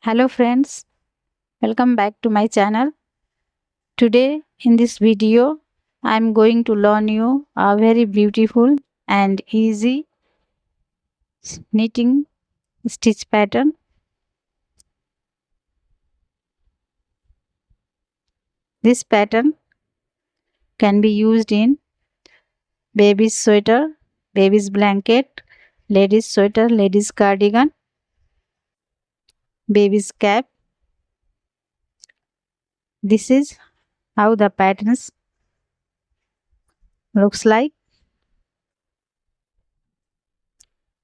Hello friends, welcome back to my channel. Today in this video, I am going to learn you a very beautiful and easy knitting stitch pattern. This pattern can be used in baby's sweater, baby's blanket, ladies sweater, ladies cardigan, baby's cap. This is how the patterns looks like.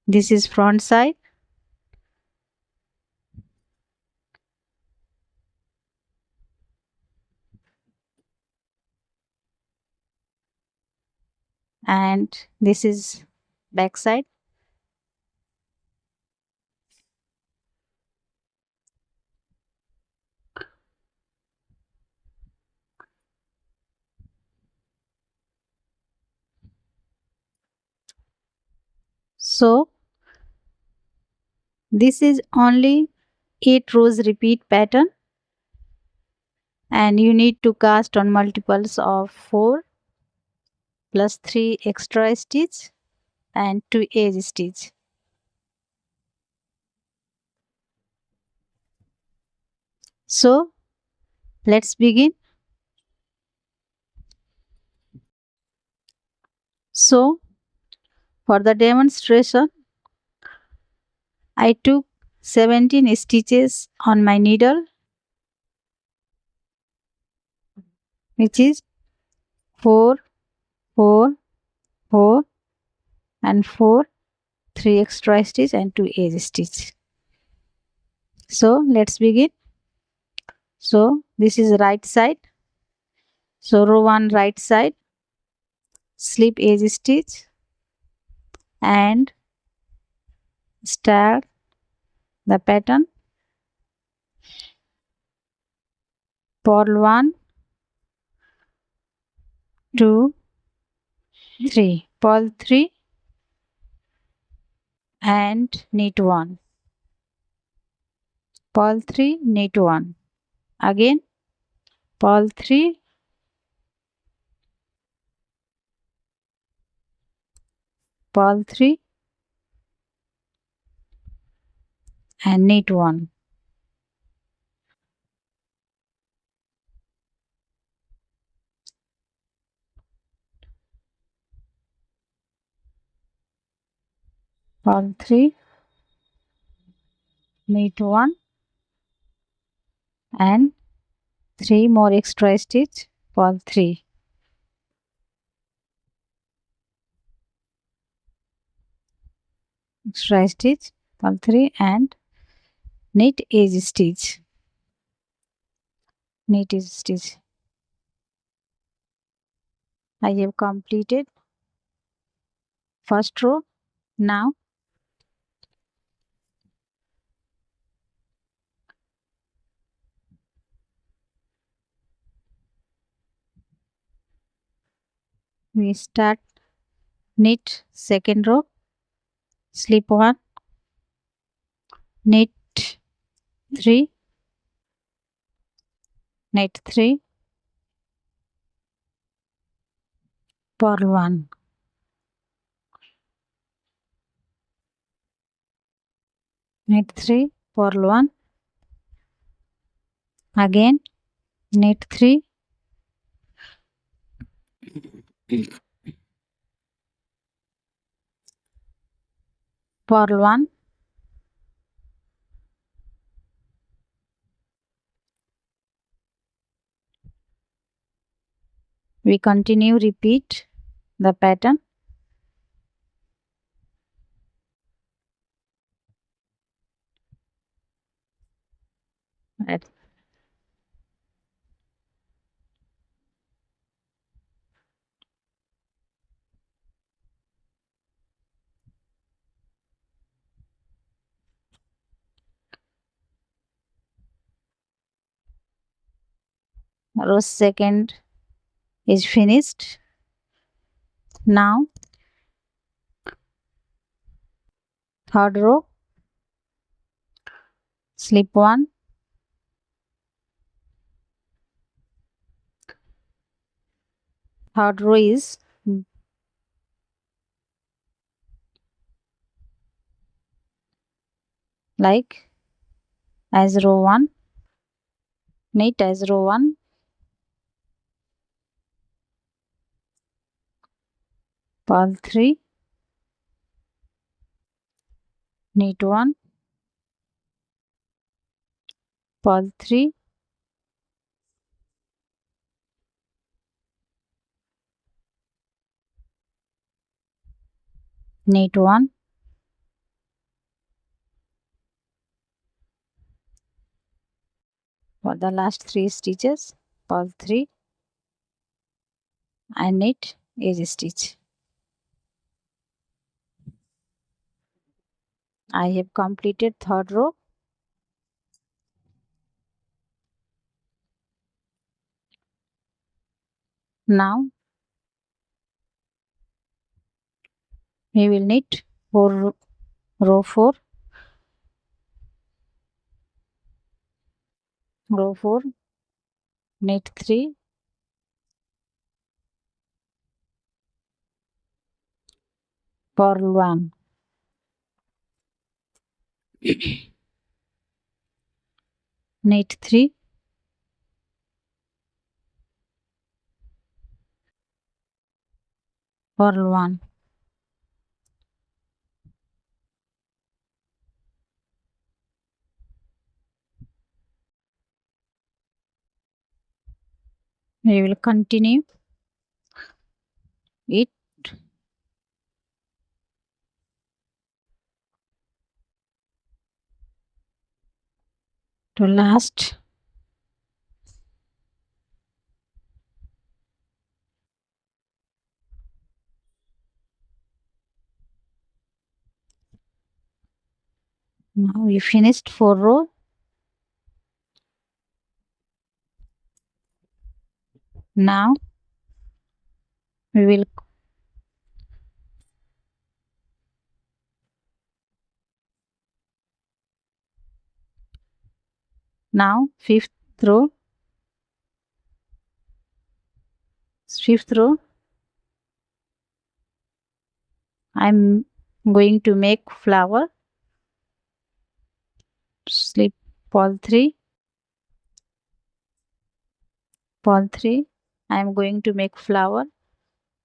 This is front side and this is back side. So this is only 8 rows repeat pattern and you need to cast on multiples of 4 plus 3 extra stitch and 2 edge stitch. So let's begin. So for the demonstration I took 17 stitches on my needle, which is 4 4 4 and 4, 3 extra stitch and 2 edge stitch. So let's begin. So this is right side. So row 1 right side, slip edge stitch and start the pattern. Purl 1 2 3, purl 3 and knit 1, purl 3, knit 1, again purl 3, purl 3 and knit 1. Purl 3, knit 1 and 3 more extra stitch, purl 3. Extra stitch, purl 3 and knit edge stitch. Knit edge stitch. I have completed first row. Now we start knit second row, slip 1, knit 3, knit 3, purl 1, knit 3, purl 1, again knit 3, purl 1, we continue repeat the pattern. Right. Row second is finished. Now third row, slip 1, third row is like as row 1, knit as row 1, purl 3, knit 1, purl 3, knit 1, for the last 3 stitches, purl 3 and knit edge stitch. I have completed third row. Now we will knit row 4, row 4, knit 3, purl 1, knit 3, purl 1, we will continue it to last now. We finished 4 row. Now we will fifth row, I'm going to make flower, slip purl 3, purl 3. I am going to make flower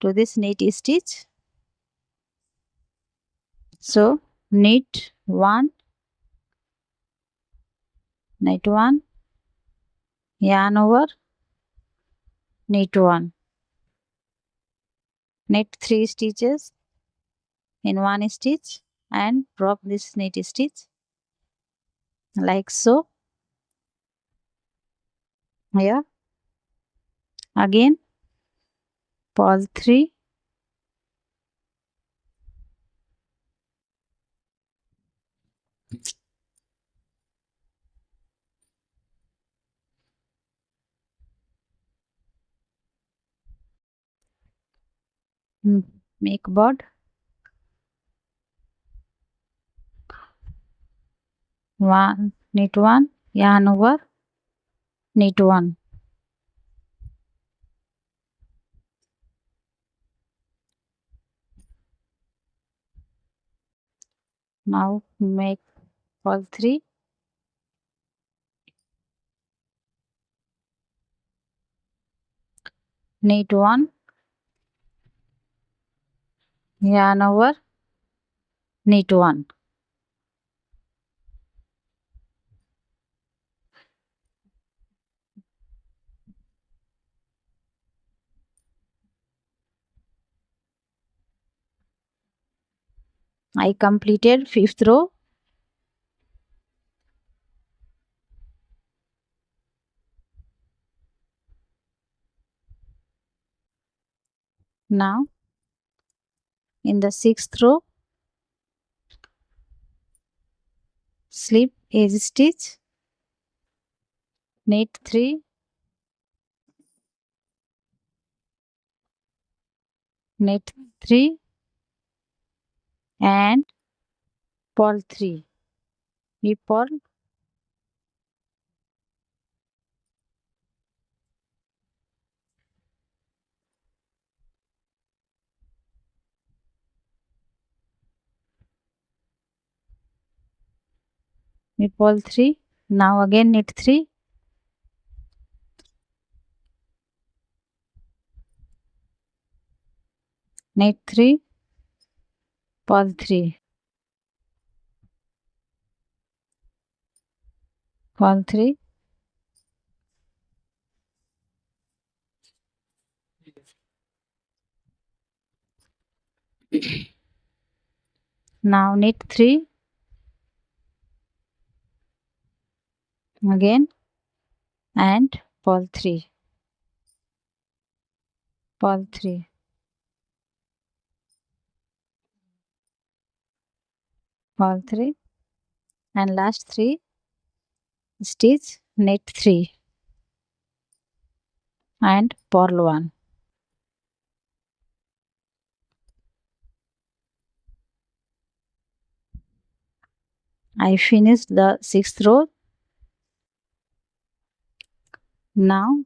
to this knit stitch. So knit 1, knit 1, yarn over, knit 1, knit 3 stitches in 1 stitch and drop this knit stitch like so. Here again purl 3, make bud, 1, knit 1, yarn over, knit 1. Now make purl 3, knit 1, yarn over, knit 1. I completed 5th row. Now in the 6th row, slip edge stitch, knit 3, knit 3 and purl 3. We purl purl 3. Now again knit 3, knit 3, purl 3, purl 3, now knit 3 again and purl 3, purl 3, purl 3, and last 3 stitch, knit 3 and purl 1. I finished the 6th row. Now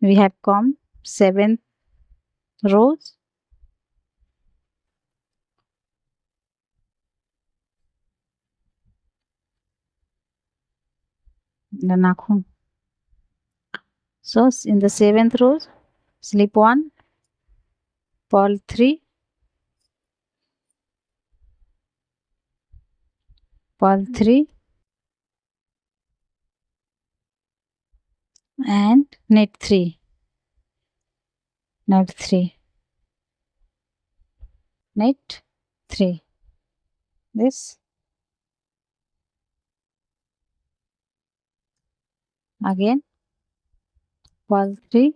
we have come 7th rows. So in the 7th row, slip 1, purl 3, purl 3 and knit 3, knit 3, knit 3. This again, purl 3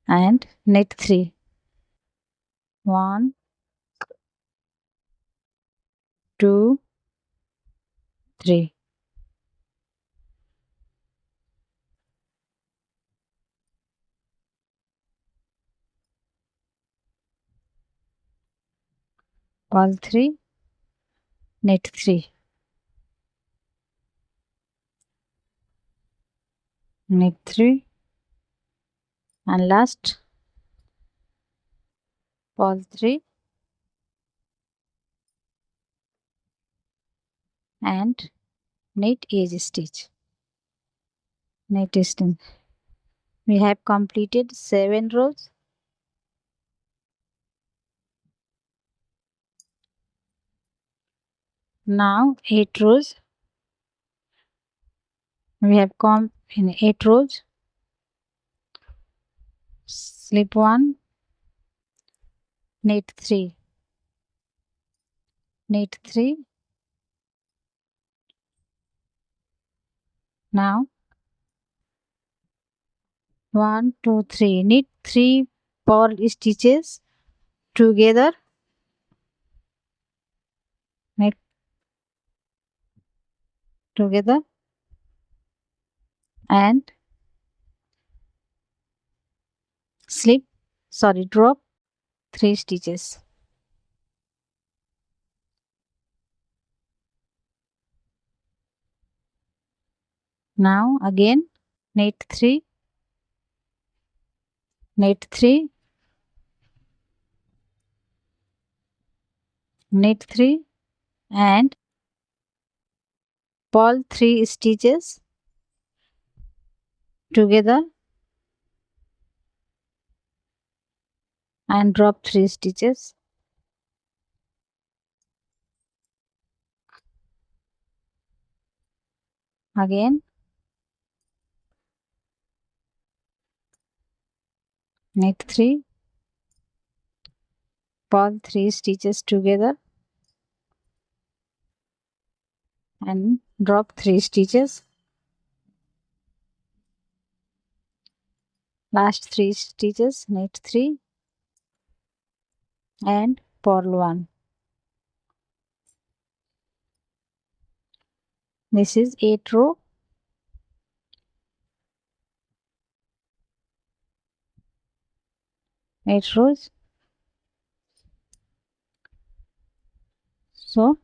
and knit 3. 1, 2, 3. Purl 3, knit 3, knit 3, and last purl 3 and knit edge stitch. Knit stitch. We have completed 7 rows. Now 8 rows. We have come in 8 rows. Slip 1, knit 3, knit 3. Now 1, 2, 3. Knit 3 purl stitches together. Knit together and drop 3 stitches. Now again knit 3, knit 3, knit 3 and purl 3 stitches together and drop 3 stitches. Again knit 3, purl 3 stitches together and drop 3 stitches. Last 3 stitches, knit 3 and purl 1. This is 8 row. Eight rows. So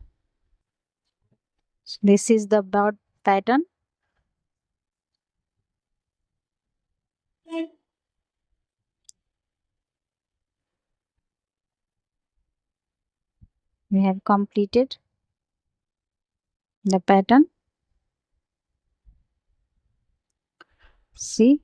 this is the dot pattern. We have completed the pattern. See,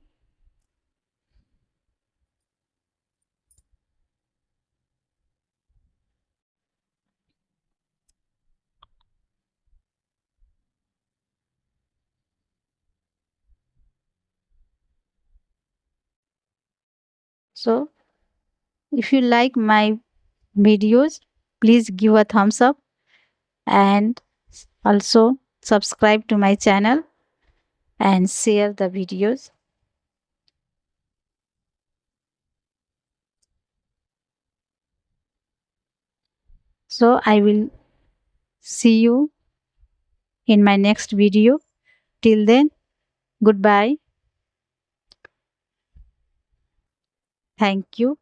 so if you like my videos, please give a thumbs up and also subscribe to my channel and share the videos. So I will see you in my next video. Till then, goodbye. Thank you.